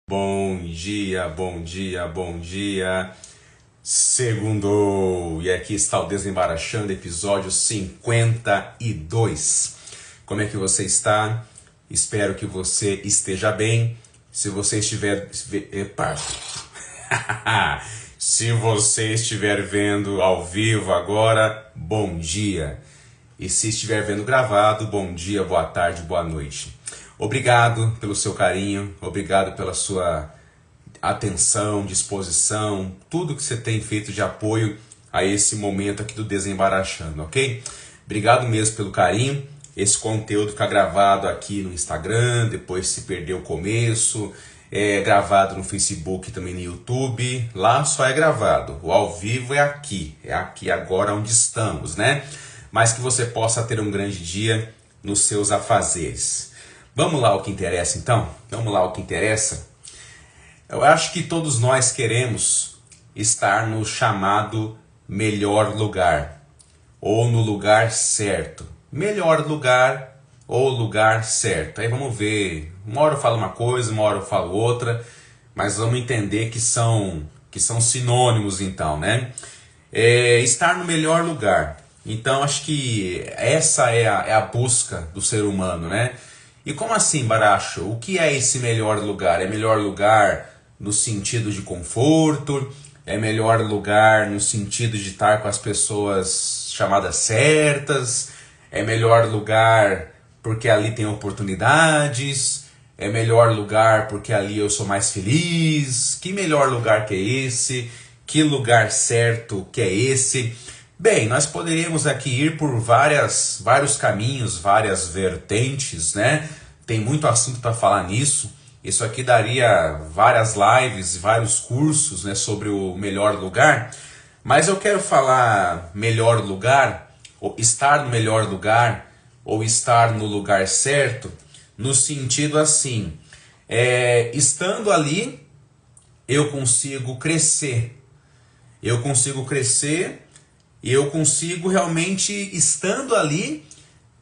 Bom dia, bom dia, bom dia. Segundou! E aqui está o Desembaraxando, episódio 52. Como é que você está? Espero que você esteja bem. Se você estiver... Epa! Se você estiver vendo ao vivo agora, bom dia. E se estiver vendo gravado, bom dia, boa tarde, boa noite. Obrigado pelo seu carinho, obrigado pela sua atenção, disposição, tudo que você tem feito de apoio a esse momento aqui do Desembaraxando, ok? Obrigado mesmo pelo carinho. Esse conteúdo fica gravado aqui no Instagram, depois se perdeu o começo, é gravado no Facebook e também no YouTube. Lá só é gravado, o ao vivo é aqui agora onde estamos, né? Mas que você possa ter um grande dia nos seus afazeres. Vamos lá ao que interessa então? Vamos lá ao que interessa? Eu acho que todos nós queremos estar no chamado melhor lugar, ou no lugar certo. Melhor lugar ou lugar certo. Aí vamos ver, uma hora eu falo uma coisa, uma hora eu falo outra, mas vamos entender que são sinônimos então, né? Estar no melhor lugar. Então acho que essa é a busca do ser humano, né? E como assim, Baracho? O que é esse melhor lugar? É melhor lugar no sentido de conforto? É melhor lugar no sentido de estar com as pessoas chamadas certas? É melhor lugar porque ali tem oportunidades? É melhor lugar porque ali eu sou mais feliz? Que melhor lugar que é esse? Que lugar certo que é esse? Bem, nós poderíamos aqui ir por vários caminhos, várias vertentes, né? Tem muito assunto para falar nisso. Isso aqui daria várias lives, vários cursos, né, sobre o melhor lugar. Mas eu quero falar melhor lugar, ou estar no melhor lugar, ou estar no lugar certo, no sentido assim, estando ali, eu consigo crescer. Eu consigo crescer. E eu consigo realmente, estando ali,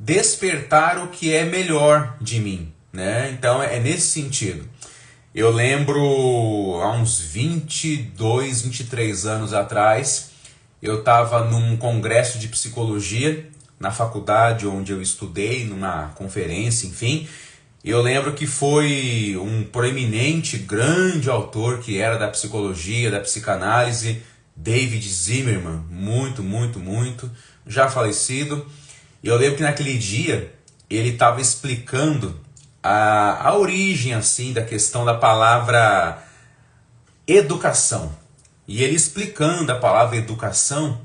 despertar o que é melhor de mim, né? Então é nesse sentido. Eu lembro, há uns 22, 23 anos atrás, eu estava num congresso de psicologia, na faculdade onde eu estudei, numa conferência, enfim. Eu lembro que foi um proeminente, grande autor que era da psicologia, da psicanálise, David Zimmerman, muito, já falecido. E eu lembro que naquele dia ele estava explicando a origem assim da questão da palavra educação. E ele explicando a palavra educação,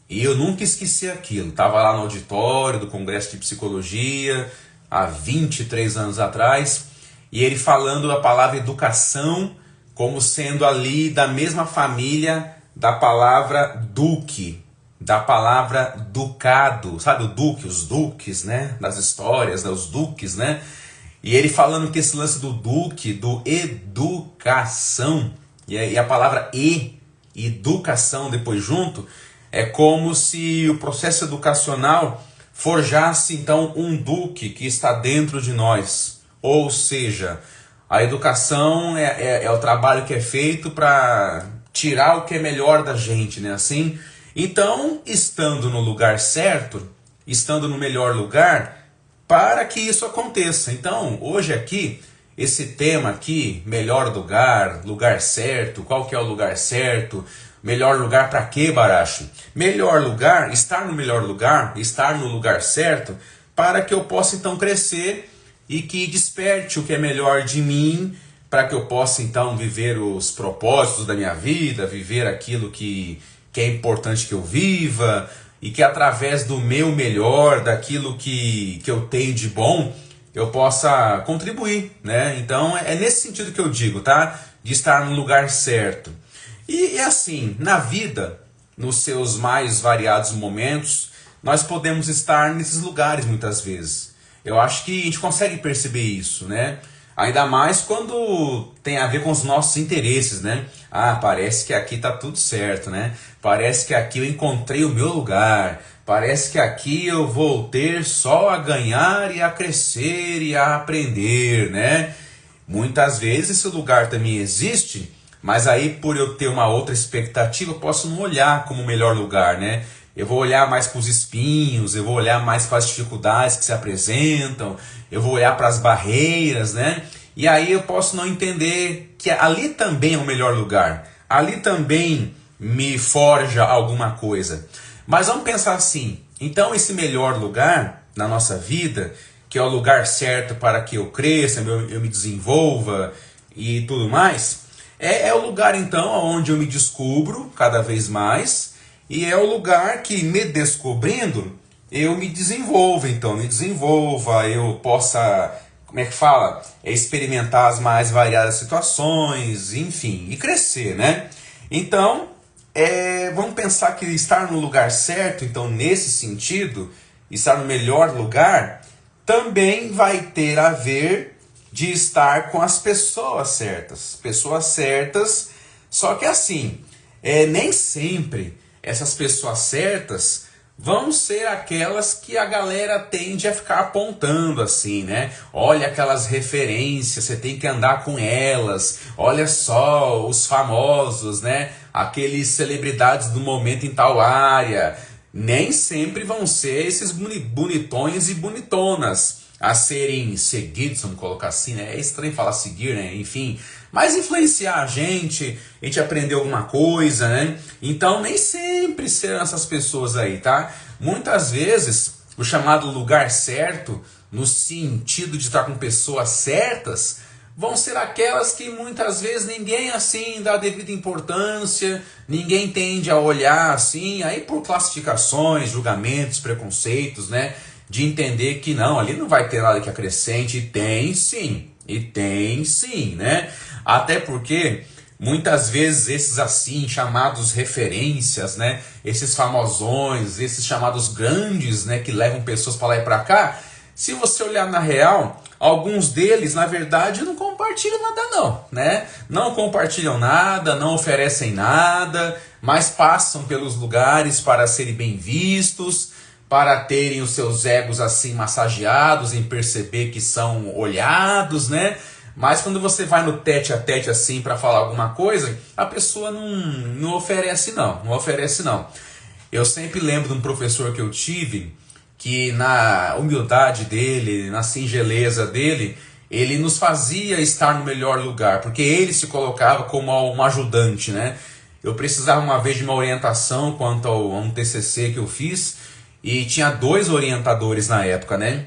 e eu nunca esqueci aquilo. Estava lá no auditório do Congresso de Psicologia, há 23 anos atrás, e ele falando a palavra educação como sendo ali da mesma família da palavra duque, da palavra ducado, sabe o duque, os duques, né, das histórias, os duques, né, e ele falando que esse lance do duque, do educação, e a palavra educação depois junto, é como se o processo educacional forjasse então um duque que está dentro de nós, ou seja, a educação é o trabalho que é feito para tirar o que é melhor da gente, né? Assim, então, estando no lugar certo, estando no melhor lugar, para que isso aconteça. Então, hoje aqui, esse tema aqui, melhor lugar, lugar certo, qual que é o lugar certo, melhor lugar para quê, Baracho? Melhor lugar, estar no melhor lugar, estar no lugar certo, para que eu possa então crescer e que desperte o que é melhor de mim, para que eu possa então viver os propósitos da minha vida, viver aquilo que é importante que eu viva, e que através do meu melhor, daquilo que eu tenho de bom, eu possa contribuir, né? Então é nesse sentido que eu digo, tá? De estar no lugar certo. E assim, na vida, nos seus mais variados momentos, nós podemos estar nesses lugares muitas vezes. Eu acho que a gente consegue perceber isso, né? Ainda mais quando tem a ver com os nossos interesses, né? Ah, parece que aqui tá tudo certo, né? Parece que aqui eu encontrei o meu lugar. Parece que aqui eu vou ter só a ganhar e a crescer e a aprender, né? Muitas vezes esse lugar também existe, mas aí por eu ter uma outra expectativa, eu posso não olhar como o melhor lugar, né? Eu vou olhar mais para os espinhos, eu vou olhar mais para as dificuldades que se apresentam, eu vou olhar para as barreiras, né? E aí eu posso não entender que ali também é o melhor lugar, ali também me forja alguma coisa. Mas vamos pensar assim, então esse melhor lugar na nossa vida, que é o lugar certo para que eu cresça, eu me desenvolva e tudo mais, é o lugar então onde eu me descubro cada vez mais, e é o lugar que, me descobrindo, eu me desenvolvo, então me desenvolva, eu possa, como é que fala? Experimentar as mais variadas situações, enfim, e crescer, né? Então, vamos pensar que estar no lugar certo, então nesse sentido, estar no melhor lugar, também vai ter a ver de estar com as pessoas certas. Pessoas certas, só que assim, nem sempre essas pessoas certas vão ser aquelas que a galera tende a ficar apontando assim, né? Olha aquelas referências, você tem que andar com elas. Olha só os famosos, né? Aqueles celebridades do momento em tal área. Nem sempre vão ser esses bonitões e bonitonas a serem seguidos, vamos colocar assim, né? É estranho falar seguir, né? Enfim, mas influenciar a gente aprender alguma coisa, né? Então nem sempre serão essas pessoas aí, tá? Muitas vezes o chamado lugar certo, no sentido de estar com pessoas certas, vão ser aquelas que muitas vezes ninguém assim dá devida importância, ninguém tende a olhar assim, aí por classificações, julgamentos, preconceitos, né? De entender que não, ali não vai ter nada que acrescente, e tem sim, né? Até porque muitas vezes esses assim chamados referências, né? Esses famosões, esses chamados grandes, né? Que levam pessoas para lá e para cá, se você olhar na real, alguns deles, na verdade, não compartilham nada não, né? Não compartilham nada, não oferecem nada, mas passam pelos lugares para serem bem vistos, para terem os seus egos assim massageados, em perceber que são olhados, né? Mas quando você vai no tete a tete assim para falar alguma coisa, a pessoa não oferece não oferece não. Eu sempre lembro de um professor que eu tive, que na humildade dele, na singeleza dele, ele nos fazia estar no melhor lugar, porque ele se colocava como um ajudante, né? Eu precisava uma vez de uma orientação quanto a um TCC que eu fiz, e tinha 2 orientadores na época, né?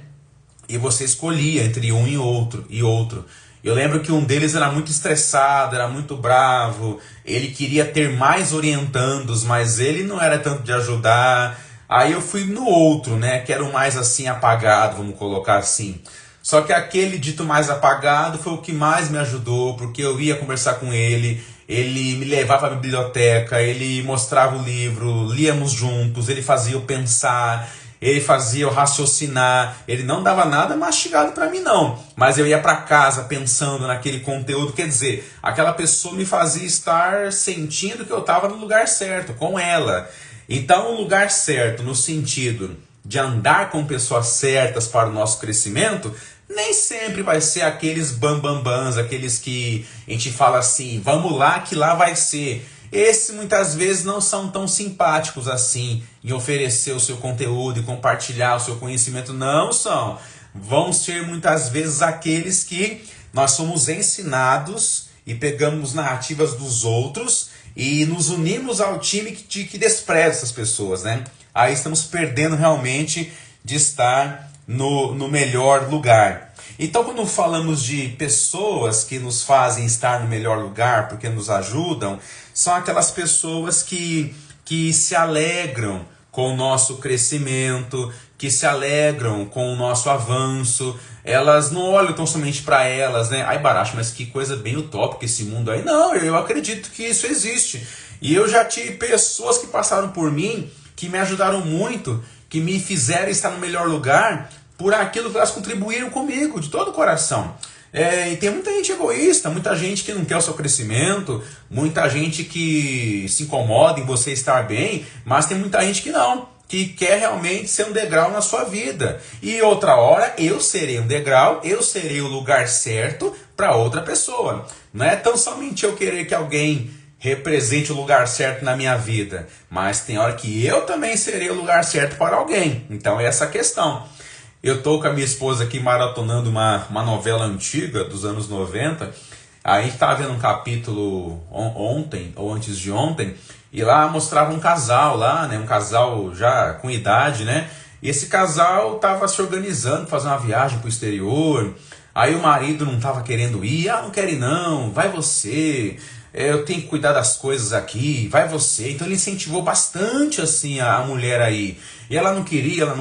E você escolhia entre um e outro. Eu lembro que um deles era muito estressado, era muito bravo, ele queria ter mais orientandos, mas ele não era tanto de ajudar. Aí eu fui no outro, né? Que era o mais assim apagado, vamos colocar assim. Só que aquele dito mais apagado foi o que mais me ajudou, porque eu ia conversar com ele me levava à biblioteca, ele mostrava o livro, líamos juntos, ele fazia eu pensar, ele fazia eu raciocinar, ele não dava nada mastigado para mim não, mas eu ia para casa pensando naquele conteúdo, quer dizer, aquela pessoa me fazia estar sentindo que eu estava no lugar certo, com ela. Então o lugar certo no sentido de andar com pessoas certas para o nosso crescimento, nem sempre vai ser aqueles bambambãs, aqueles que a gente fala assim, vamos lá que lá vai ser. Esses muitas vezes não são tão simpáticos assim em oferecer o seu conteúdo e compartilhar o seu conhecimento, não são. Vão ser muitas vezes aqueles que nós somos ensinados e pegamos narrativas dos outros e nos unimos ao time que despreza essas pessoas, né? Aí estamos perdendo realmente de estar no melhor lugar. Então, quando falamos de pessoas que nos fazem estar no melhor lugar, porque nos ajudam, são aquelas pessoas que se alegram com o nosso crescimento, que se alegram com o nosso avanço. Elas não olham tão somente para elas, né? Ai, Baracho, mas que coisa bem utópica esse mundo aí. Não, eu acredito que isso existe. E eu já tive pessoas que passaram por mim, que me ajudaram muito, que me fizeram estar no melhor lugar por aquilo que elas contribuíram comigo, de todo o coração. E tem muita gente egoísta, muita gente que não quer o seu crescimento, muita gente que se incomoda em você estar bem, mas tem muita gente que não, que quer realmente ser um degrau na sua vida. E outra hora eu serei um degrau, eu serei o lugar certo para outra pessoa. Não é tão somente eu querer que alguém represente o lugar certo na minha vida, mas tem hora que eu também serei o lugar certo para alguém. Então é essa a questão. Eu estou com a minha esposa aqui maratonando uma novela antiga dos anos 90. Aí a gente estava vendo um capítulo ontem, ou antes de ontem, e lá mostrava um casal lá, né? Um casal já com idade, né? E esse casal estava se organizando para fazer uma viagem para o exterior. Aí o marido não estava querendo ir. Ah, não quero ir não, vai você. Eu tenho que cuidar das coisas aqui, vai você. Então ele incentivou bastante assim a mulher aí. E ela não queria.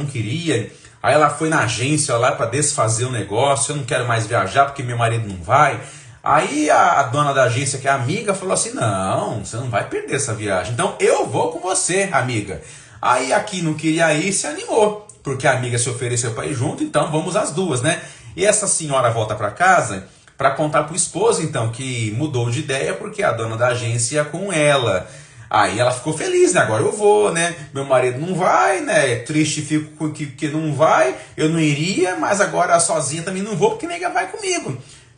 Aí ela foi na agência lá para desfazer o negócio. Eu não quero mais viajar porque meu marido não vai. Aí a dona da agência, que é amiga, falou assim, não, você não vai perder essa viagem. Então eu vou com você, amiga. Aí aqui não queria ir, se animou. Porque a amiga se ofereceu para ir junto, então vamos as duas, né? E essa senhora volta para casa para contar pro esposo, então, que mudou de ideia porque a dona da agência ia com ela. Aí ela ficou feliz, né? Agora eu vou, né? Meu marido não vai, né? Triste fico que não vai, eu não iria, mas agora sozinha também não vou porque nega vai comigo.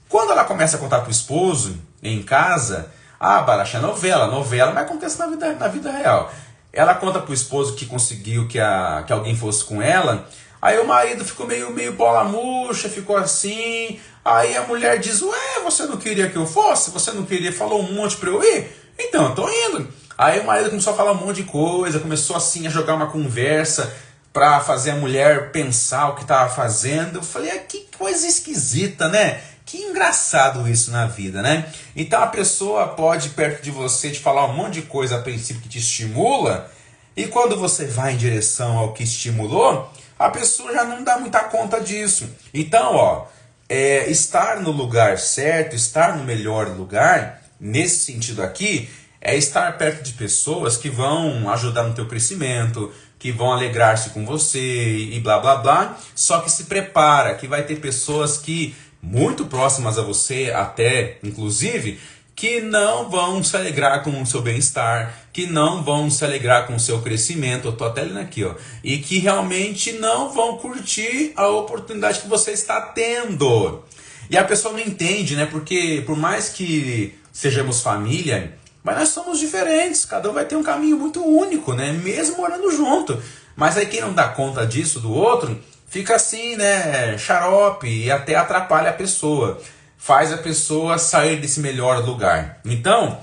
Quando ela começa a contar pro esposo, em casa, Baracha, é novela, mas acontece na vida real. Ela conta pro esposo que conseguiu que alguém fosse com ela. Aí o marido ficou meio bola murcha, ficou assim. Aí a mulher diz, ué, você não queria que eu fosse? Você não queria? Falou um monte pra eu ir? Então, eu tô indo. Aí o marido começou a falar um monte de coisa, começou assim a jogar uma conversa pra fazer a mulher pensar o que tava fazendo. Eu falei, que coisa esquisita, né? Que engraçado isso na vida, né? Então a pessoa pode, perto de você, te falar um monte de coisa a princípio que te estimula, e quando você vai em direção ao que estimulou, a pessoa já não dá muita conta disso. Então, estar no lugar certo, estar no melhor lugar, nesse sentido aqui, é estar perto de pessoas que vão ajudar no teu crescimento, que vão alegrar-se com você e blá blá blá. Só que se prepara, que vai ter pessoas que muito próximas a você, até inclusive, que não vão se alegrar com o seu bem-estar, que não vão se alegrar com o seu crescimento, eu tô até lendo aqui, e que realmente não vão curtir a oportunidade que você está tendo. E a pessoa não entende, né? Porque por mais que sejamos família, mas nós somos diferentes, cada um vai ter um caminho muito único, né? Mesmo morando junto. Mas aí quem não dá conta disso do outro, fica assim, né, xarope, e até atrapalha a pessoa. Faz a pessoa sair desse melhor lugar. Então,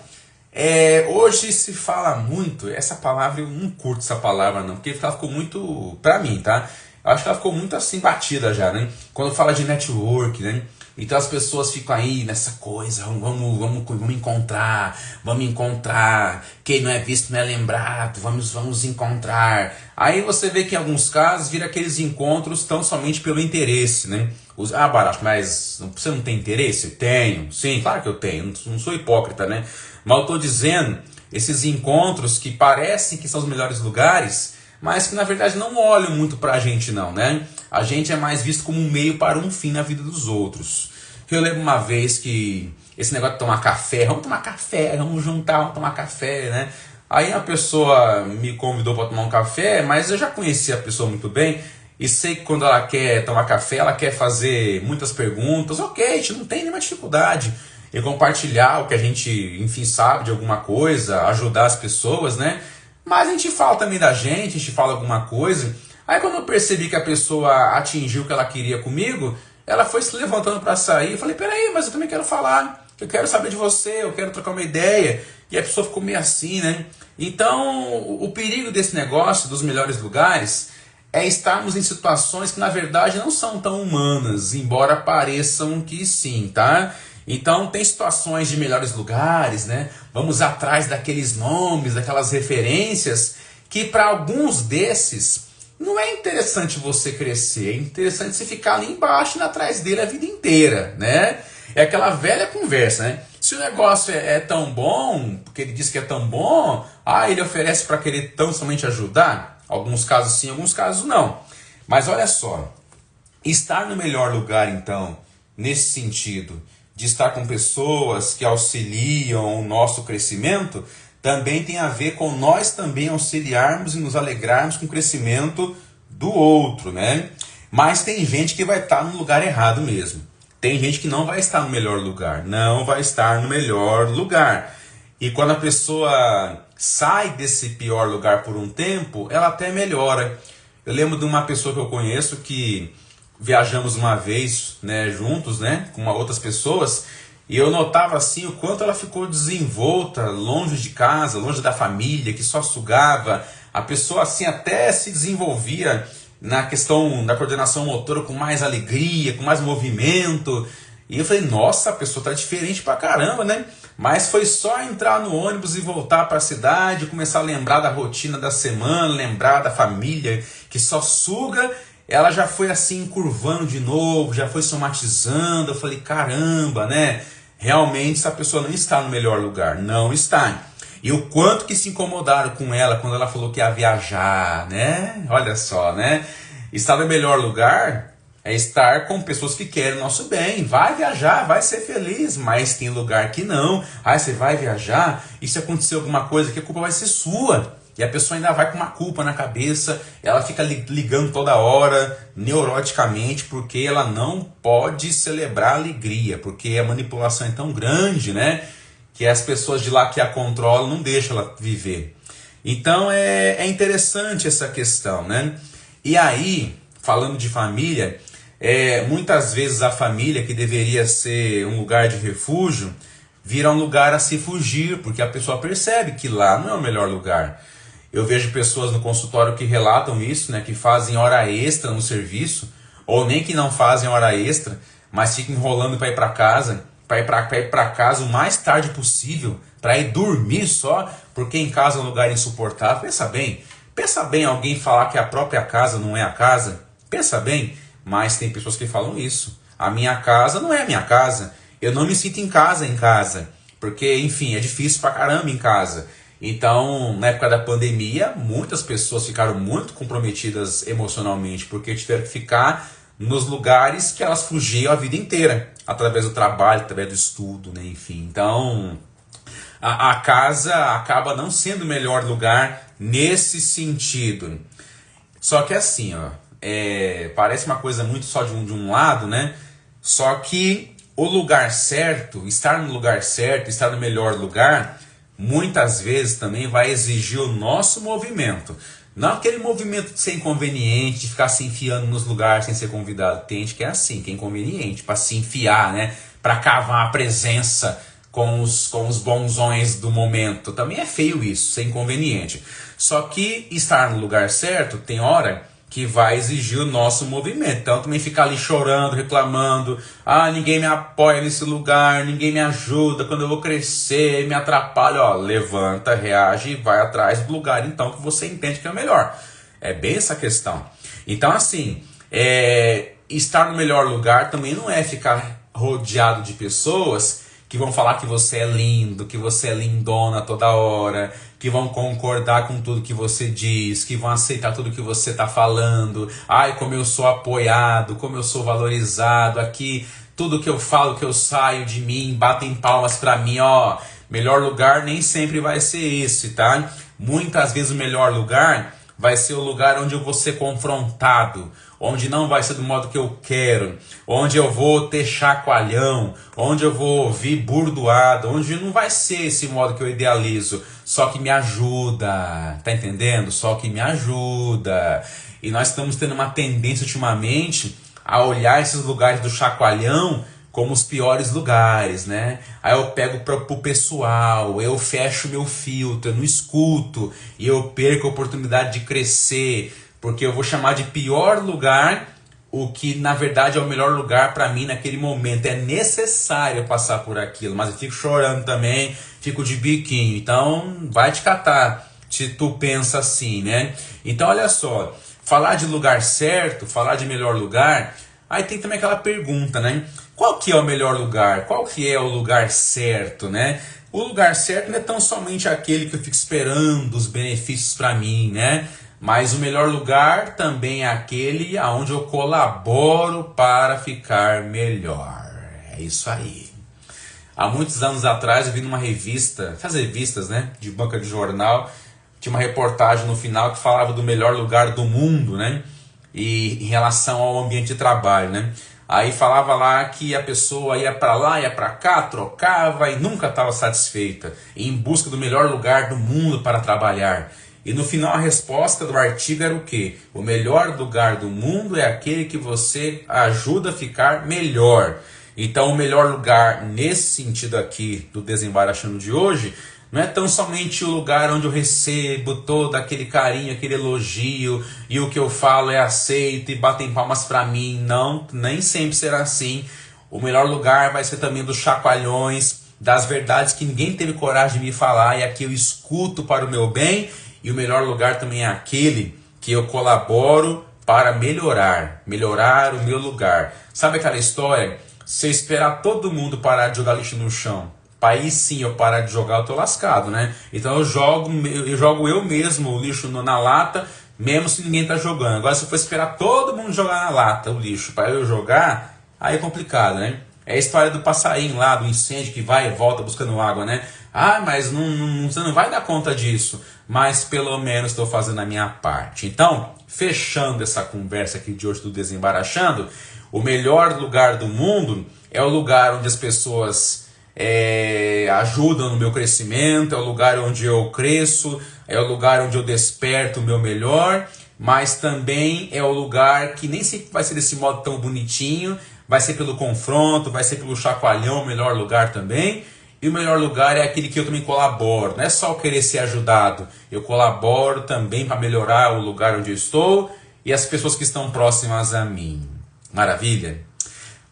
hoje se fala muito, essa palavra, eu não curto essa palavra não, porque ela ficou muito, pra mim, tá? Eu acho que ela ficou muito assim, batida já, né? Quando fala de network, né? Então as pessoas ficam aí nessa coisa, vamos encontrar, quem não é visto não é lembrado, vamos encontrar. Aí você vê que em alguns casos vira aqueles encontros tão somente pelo interesse, né? Barato, mas você não tem interesse? Tenho, sim, claro que eu tenho, não sou hipócrita, né? Mas eu estou dizendo, esses encontros que parecem que são os melhores lugares, mas que na verdade não olham muito pra gente não, né? A gente é mais visto como um meio para um fim na vida dos outros. Eu lembro uma vez que esse negócio de tomar café, vamos juntar, vamos tomar café, né? Aí a pessoa me convidou para tomar um café, mas eu já conhecia a pessoa muito bem e sei que quando ela quer tomar café, ela quer fazer muitas perguntas. Ok, a gente não tem nenhuma dificuldade em compartilhar o que a gente, enfim, sabe de alguma coisa, ajudar as pessoas, né? Mas a gente fala também da gente, a gente fala alguma coisa. Aí quando eu percebi que a pessoa atingiu o que ela queria comigo, ela foi se levantando para sair. Eu falei, peraí, mas eu também quero falar. Eu quero saber de você, eu quero trocar uma ideia. E a pessoa ficou meio assim, né? Então, o perigo desse negócio, dos melhores lugares, é estarmos em situações que na verdade não são tão humanas, embora pareçam que sim, tá? Então tem situações de melhores lugares, né? Vamos atrás daqueles nomes, daquelas referências, que para alguns desses não é interessante você crescer, é interessante você ficar ali embaixo e atrás dele a vida inteira, né? É aquela velha conversa, né? Se o negócio é tão bom, porque ele diz que é tão bom, ele oferece para querer tão somente ajudar? Alguns casos sim, alguns casos não. Mas olha só, estar no melhor lugar então, nesse sentido, de estar com pessoas que auxiliam o nosso crescimento, também tem a ver com nós também auxiliarmos e nos alegrarmos com o crescimento do outro, né? Mas tem gente que vai estar no lugar errado mesmo. Tem gente que não vai estar no melhor lugar, não vai estar no melhor lugar. E quando a pessoa sai desse pior lugar por um tempo, ela até melhora. Eu lembro de uma pessoa que eu conheço que viajamos uma vez, né, juntos, né, com outras pessoas, e eu notava assim o quanto ela ficou desenvolta, longe de casa, longe da família, que só sugava. A pessoa assim até se desenvolvia na questão da coordenação motora com mais alegria, com mais movimento. E eu falei, nossa, a pessoa tá diferente pra caramba, né? Mas foi só entrar no ônibus e voltar para a cidade, começar a lembrar da rotina da semana, lembrar da família que só suga, ela já foi assim curvando de novo, já foi somatizando. Eu falei, caramba, né? Realmente essa pessoa não está no melhor lugar, não está. E o quanto que se incomodaram com ela quando ela falou que ia viajar, né? Olha só, né? Estar no melhor lugar é estar com pessoas que querem o nosso bem. Vai viajar, vai ser feliz, mas tem lugar que não. Aí você vai viajar e se acontecer alguma coisa que a culpa vai ser sua. E a pessoa ainda vai com uma culpa na cabeça, ela fica ligando toda hora, neuroticamente, porque ela não pode celebrar a alegria, porque a manipulação é tão grande, né? Que as pessoas de lá que a controlam não deixam ela viver. Então é interessante essa questão, né? E aí, falando de família, muitas vezes a família, que deveria ser um lugar de refúgio, vira um lugar a se fugir, porque a pessoa percebe que lá não é o melhor lugar. Eu vejo pessoas no consultório que relatam isso, né, que fazem hora extra no serviço, ou nem que não fazem hora extra, mas ficam enrolando para ir para casa, para ir para casa o mais tarde possível, para ir dormir só, porque em casa é um lugar insuportável. Pensa bem alguém falar que a própria casa não é a casa. Pensa bem, mas tem pessoas que falam isso. A minha casa não é a minha casa. Eu não me sinto em casa, porque, enfim, é difícil pra caramba em casa. Então, na época da pandemia, muitas pessoas ficaram muito comprometidas emocionalmente, porque tiveram que ficar nos lugares que elas fugiam a vida inteira, através do trabalho, através do estudo, né? Enfim. Então, a casa acaba não sendo o melhor lugar nesse sentido. Só que assim, ó, parece uma coisa muito só de um lado, né? Só que o lugar certo, estar no lugar certo, estar no melhor lugar, muitas vezes também vai exigir o nosso movimento. Não aquele movimento de ser inconveniente, de ficar se enfiando nos lugares sem ser convidado. Tem gente que é assim, que é inconveniente, para se enfiar, né? Para cavar a presença com os bonzões do momento. Também é feio isso, ser inconveniente. Só que estar no lugar certo tem hora que vai exigir o nosso movimento. Então também ficar ali chorando, reclamando, ninguém me apoia nesse lugar, ninguém me ajuda, quando eu vou crescer, me atrapalha. Ó, levanta, reage e vai atrás do lugar então que você entende que é o melhor. É bem essa questão. Então assim, estar no melhor lugar também não é ficar rodeado de pessoas que vão falar que você é lindo, que você é lindona toda hora, que vão concordar com tudo que você diz, que vão aceitar tudo que você está falando. Ai, como eu sou apoiado, como eu sou valorizado, aqui tudo que eu falo, que eu saio de mim, batem palmas para mim, ó. Melhor lugar nem sempre vai ser esse, tá? Muitas vezes o melhor lugar vai ser o lugar onde eu vou ser confrontado, onde não vai ser do modo que eu quero, onde eu vou ter chacoalhão, onde eu vou ouvir burdoada, onde não vai ser esse modo que eu idealizo, só que me ajuda, tá entendendo? Só que me ajuda. E nós estamos tendo uma tendência ultimamente a olhar esses lugares do chacoalhão como os piores lugares, né? Aí eu pego pro pessoal, eu fecho meu filtro, eu não escuto, e eu perco a oportunidade de crescer, porque eu vou chamar de pior lugar o que na verdade é o melhor lugar para mim naquele momento. É necessário passar por aquilo, mas eu fico chorando também, fico de biquinho. Então vai te catar se tu pensa assim, né? Então olha só, falar de lugar certo, falar de melhor lugar, aí tem também aquela pergunta, né? Qual que é o melhor lugar? Qual que é o lugar certo, né? O lugar certo não é tão somente aquele que eu fico esperando os benefícios para mim, né? Mas o melhor lugar também é aquele onde eu colaboro para ficar melhor. É isso aí. Há muitos anos atrás eu vi numa revista, essas revistas, né, de banca de jornal, tinha uma reportagem no final que falava do melhor lugar do mundo, né? E em relação ao ambiente de trabalho, né? Aí falava lá que a pessoa ia para lá, ia para cá, trocava e nunca estava satisfeita, em busca do melhor lugar do mundo para trabalhar. E no final a resposta do artigo era o quê? O melhor lugar do mundo é aquele que você ajuda a ficar melhor. Então o melhor lugar nesse sentido aqui do Desembaraxando de hoje não é tão somente o lugar onde eu recebo todo aquele carinho, aquele elogio e o que eu falo é aceito e batem palmas para mim. Não, nem sempre será assim. O melhor lugar vai ser também dos chacoalhões, das verdades que ninguém teve coragem de me falar e aqui eu escuto para o meu bem. E o melhor lugar também é aquele que eu colaboro para melhorar o meu lugar. Sabe aquela história? Se eu esperar todo mundo parar de jogar lixo no chão, para aí sim eu parar de jogar, eu tô lascado, né? Então eu jogo eu mesmo o lixo na lata, mesmo se ninguém tá jogando. Agora se eu for esperar todo mundo jogar na lata o lixo para eu jogar, aí é complicado, né? É a história do passarinho lá, do incêndio que vai e volta buscando água, né? Ah, mas você não vai dar conta disso. Mas pelo menos estou fazendo a minha parte. Então, fechando essa conversa aqui de hoje do Desembaraxando, o melhor lugar do mundo é o lugar onde as pessoas ajudam no meu crescimento, é o lugar onde eu cresço, é o lugar onde eu desperto o meu melhor, mas também é o lugar que nem sempre vai ser desse modo tão bonitinho, vai ser pelo confronto, vai ser pelo chacoalhão, o melhor lugar também. E o melhor lugar é aquele que eu também colaboro. Não é só eu querer ser ajudado. Eu colaboro também para melhorar o lugar onde eu estou e as pessoas que estão próximas a mim. Maravilha?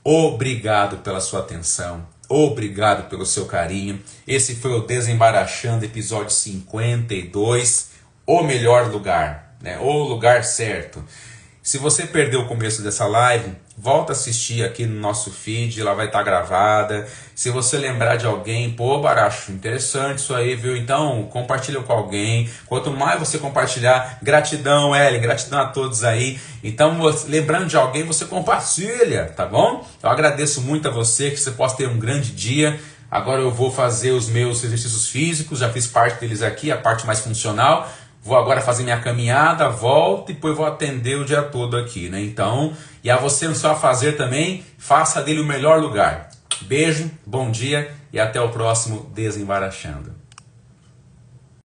Obrigado pela sua atenção. Obrigado pelo seu carinho. Esse foi o Desembaraxando, episódio 52. O melhor lugar, né? O lugar certo. Se você perdeu o começo dessa live, volta a assistir aqui no nosso feed, ela vai estar gravada. Se você lembrar de alguém, pô, Baracho, interessante isso aí, viu? Então, compartilha com alguém. Quanto mais você compartilhar, gratidão, Ellen, gratidão a todos aí. Então, lembrando de alguém, você compartilha, tá bom? Eu agradeço muito a você, que você possa ter um grande dia. Agora eu vou fazer os meus exercícios físicos, já fiz parte deles aqui, a parte mais funcional. Vou agora fazer minha caminhada, volto e depois vou atender o dia todo aqui, né? Então, e a você no seu fazer também, faça dele o melhor lugar. Beijo, bom dia e até o próximo Desembaraxando.